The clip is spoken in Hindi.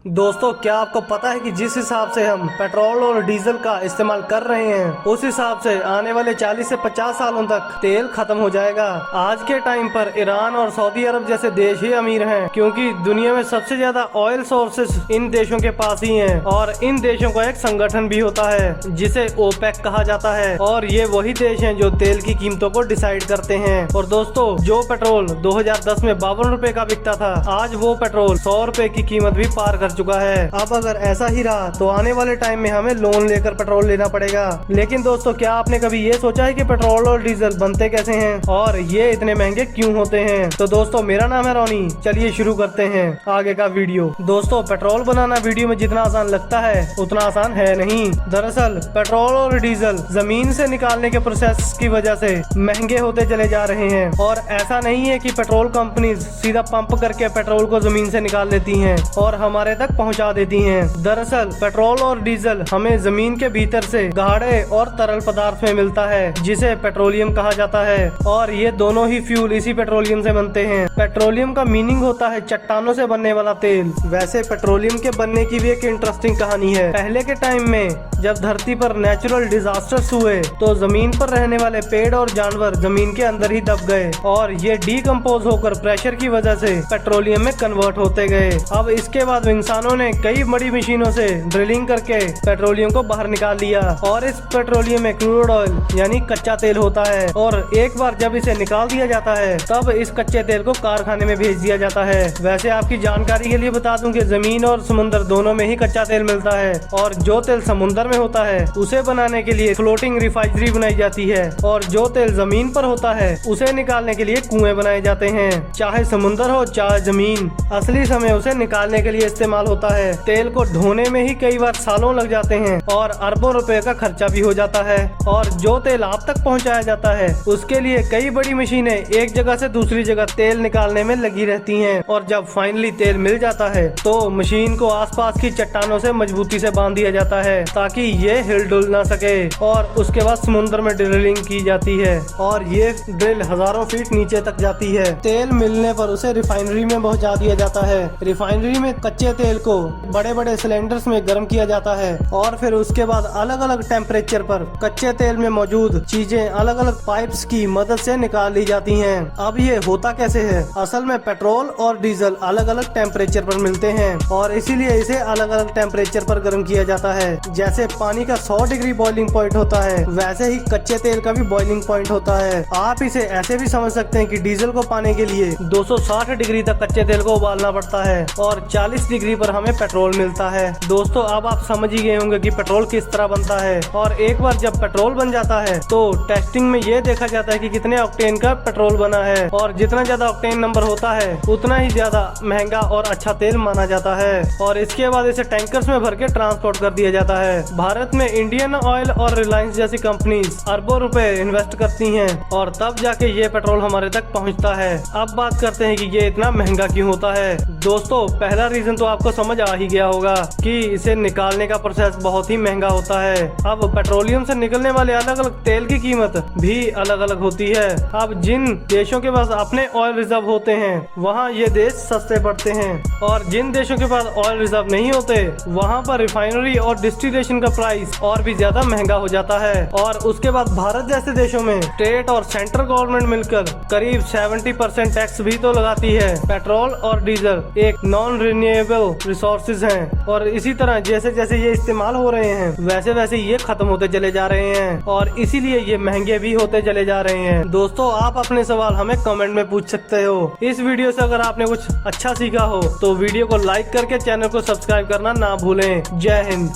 दोस्तों, क्या आपको पता है कि जिस हिसाब से हम पेट्रोल और डीजल का इस्तेमाल कर रहे हैं उस हिसाब से आने वाले 40 से 50 सालों तक तेल खत्म हो जाएगा। आज के टाइम पर ईरान और सऊदी अरब जैसे देश ही अमीर हैं, क्योंकि दुनिया में सबसे ज्यादा ऑयल सोर्सेस इन देशों के पास ही हैं। और इन देशों का एक संगठन भी होता है जिसे ओपेक कहा जाता है, और ये वही देश हैं जो तेल की कीमतों को डिसाइड करते हैं। और दोस्तों, जो पेट्रोल 2010 में 52 रुपए का बिकता था, आज वो पेट्रोल 100 रुपए की कीमत भी पार कर चुका है। अब अगर ऐसा ही रहा तो आने वाले टाइम में हमें लोन लेकर पेट्रोल लेना पड़ेगा। लेकिन दोस्तों, क्या आपने कभी ये सोचा है कि पेट्रोल और डीजल बनते कैसे हैं और ये इतने महंगे क्यों होते हैं? तो दोस्तों, मेरा नाम है रोनी। चलिए शुरू करते हैं आगे का वीडियो। दोस्तों, पेट्रोल बनाना वीडियो में जितना आसान लगता है उतना आसान है नहीं। दरअसल पेट्रोल और डीजल जमीन से निकालने के प्रोसेस की वजह से महंगे होते चले जा रहे हैं। और ऐसा नहीं है कि पेट्रोल कंपनी सीधा पंप करके पेट्रोल को जमीन से निकाल लेती हैं और हमारे तक पहुंचा देती हैं। दरअसल पेट्रोल और डीजल हमें जमीन के भीतर से गाढ़े और तरल पदार्थ में मिलता है जिसे पेट्रोलियम कहा जाता है, और ये दोनों ही फ्यूल इसी पेट्रोलियम से बनते हैं। पेट्रोलियम का मीनिंग होता है चट्टानों से बनने वाला तेल। वैसे पेट्रोलियम के बनने की भी एक इंटरेस्टिंग कहानी है। पहले के टाइम में जब धरती पर नेचुरल डिजास्टर्स हुए तो जमीन पर रहने वाले पेड़ और जानवर जमीन के अंदर ही दब गए और ये डीकम्पोज होकर प्रेशर की वजह से पेट्रोलियम में कन्वर्ट होते गए। अब इसके बाद इंसानों ने कई बड़ी मशीनों से ड्रिलिंग करके पेट्रोलियम को बाहर निकाल लिया, और इस पेट्रोलियम में क्रूड ऑयल यानी कच्चा तेल होता है। और एक बार जब इसे निकाल दिया जाता है तब इस कच्चे तेल को कारखाने में भेज दिया जाता है। वैसे आपकी जानकारी के लिए बता दूं कि जमीन और समुद्र दोनों में ही कच्चा तेल मिलता है, और जो तेल समुद्र में होता है उसे बनाने के लिए फ्लोटिंग रिफाइनरी बनाई जाती है, और जो तेल जमीन पर होता है उसे निकालने के लिए कुएं बनाए जाते हैं। चाहे समुद्र हो चाहे जमीन, असली समय उसे निकालने के लिए इस्तेमाल होता है। तेल को ढोने में ही कई बार सालों लग जाते हैं और अरबों रुपए का खर्चा भी हो जाता है। और जो तेल आप तक पहुंचाया जाता है उसके लिए कई बड़ी मशीनें एक जगह से दूसरी जगह तेल निकालने में लगी रहती हैं। और जब फाइनली तेल मिल जाता है तो मशीन को आसपास की चट्टानों से मजबूती से बांध दिया जाता है ताकि ये हिल डुल ना सके। और उसके बाद समुद्र में ड्रिलिंग की जाती है और ये ड्रिल हजारों फीट नीचे तक जाती है। तेल मिलने पर उसे रिफाइनरी में पहुंचा दिया जाता है। रिफाइनरी में कच्चे तेल को बड़े बड़े सिलेंडर्स में गर्म किया जाता है, और फिर उसके बाद अलग अलग टेम्परेचर पर कच्चे तेल में मौजूद चीजें अलग अलग पाइप्स की मदद से निकाल ली जाती हैं। अब ये होता कैसे है? असल में पेट्रोल और डीजल अलग अलग टेम्परेचर पर मिलते हैं और इसीलिए इसे अलग अलग टेम्परेचर पर गर्म किया जाता है। जैसे पानी का 100 डिग्री बॉइलिंग पॉइंट होता है, वैसे ही कच्चे तेल का भी बॉइलिंग पॉइंट होता है। आप इसे ऐसे भी समझ सकते हैं कि डीजल को पाने के लिए 260 डिग्री तक कच्चे तेल को उबालना पड़ता है और 40 डिग्री पर हमें पेट्रोल मिलता है। दोस्तों, अब आप समझ ही गए होंगे कि पेट्रोल किस तरह बनता है। और एक बार जब पेट्रोल बन जाता है तो टेस्टिंग में ये देखा जाता है कि कितने ऑक्टेन का पेट्रोल बना है, और जितना ज्यादा ऑक्टेन नंबर होता है उतना ही ज्यादा महंगा और अच्छा तेल माना जाता है। और इसके बाद इसे टैंकर्स में भर के ट्रांसपोर्ट कर दिया जाता है। भारत में इंडियन ऑयल और रिलायंस जैसी कंपनीज अरबों रुपए इन्वेस्ट करती हैं और तब जाके ये पेट्रोल हमारे तक पहुंचता है। अब बात करते हैं कि ये इतना महंगा क्यों होता है। दोस्तों, पहला रीजन तो आपको समझ आ ही गया होगा कि इसे निकालने का प्रोसेस बहुत ही महंगा होता है। अब पेट्रोलियम से निकलने वाले अलग अलग तेल की कीमत भी अलग अलग होती है। अब जिन देशों के पास अपने ऑयल रिजर्व होते हैं वहाँ ये देश सस्ते पड़ते हैं, और जिन देशों के पास ऑयल रिजर्व नहीं होते वहाँ पर रिफाइनरी और डिस्टिलेशन का प्राइस और भी ज्यादा महंगा हो जाता है। और उसके बाद भारत जैसे देशों में स्टेट और सेंट्रल गवर्नमेंट मिलकर करीब 70% टैक्स भी तो लगाती है। पेट्रोल और डीजल एक नॉन रिन्यूएबल रिसोर्सेज हैं, और इसी तरह जैसे जैसे ये इस्तेमाल हो रहे हैं वैसे वैसे ये खत्म होते चले जा रहे हैं, और इसीलिए ये महंगे भी होते चले जा रहे हैं। दोस्तों, आप अपने सवाल हमें कमेंट में पूछ सकते हो। इस वीडियो से अगर आपने कुछ अच्छा सीखा हो तो वीडियो को लाइक करके चैनल को सब्सक्राइब करना ना भूलें। जय हिंद।